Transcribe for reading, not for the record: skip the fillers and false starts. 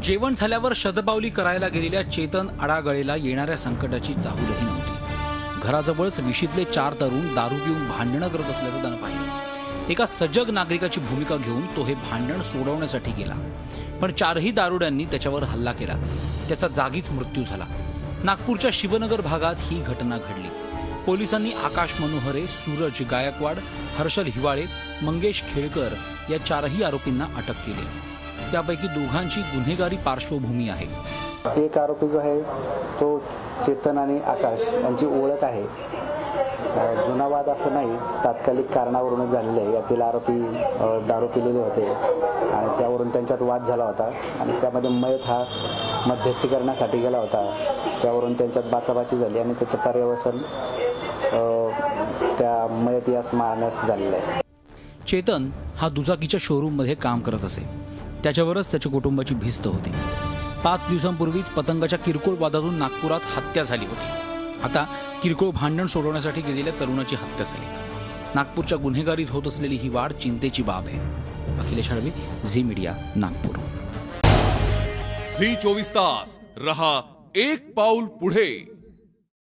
जेवण झाल्यावर शतपावली करायला गेलेल्या चेतन आडागळेला येणाऱ्या संकटाची चाहूलही नव्हती। घराजवळच विशीतले 4 तरुण दारू पिऊन भांडणं करत असल्याचं त्यानं पाहिलं। एका सजग नागरिकाची भूमिका घेऊन तो हे भांडण सोडवण्यासाठी गेला, पण 4ही दारुड्यांनी त्याच्यावर हल्ला केला। त्याचा जागीच मृत्यू झाला। नागपूरच्या शिवनगर भागात ही घटना घडली। पोलिसांनी आकाश मनोहरे, सूरज गायकवाड, हर्षल हिवाळे, मंगेश खेळकर या 4ही आरोपींना अटक केली। त्यापैकी दोघांची गुन्हेगारी पार्श्वभूमी आहे। एक आरोपी जो आहे तो चेतन आणि आकाश यांची ओळख आहे। जुना वाद असं नाही, तात्कालिक कारणावरूनच झालेले आहे। यातील आरोपी दारू पिलेले होते आणि त्यावरून त्यांच्यात वाद झाला होता आणि त्यामध्ये मयत हा मध्यस्थी करण्यासाठी गेला होता। त्यावरून त्यांच्यात बाचाबाची झाली आणि त्याचे पर्यवसन त्या मयत यास मारण्यास झालेलं आहे। चेतन हा दुचाकीच्या शोरूममध्ये काम करत असे। त्याच्यावरच त्याच्या कुटुंबाची भिस्त होती। 5 दिवसांपूर्वीच पतंगाच्या किरकोळ वादातून नागपुरात हत्या झाली होती। आता किरकोळ भांडण सोडवण्यासाठी गेलेल्या तरुणाची हत्या झाली। नागपूरच्या गुन्हेगारीत होत असलेली ही वाढ चिंतेची बाब आहे। अखिलेश हळवी, झी मीडिया, नागपूर। झी 24 तास रहा एक पाऊल पुढे।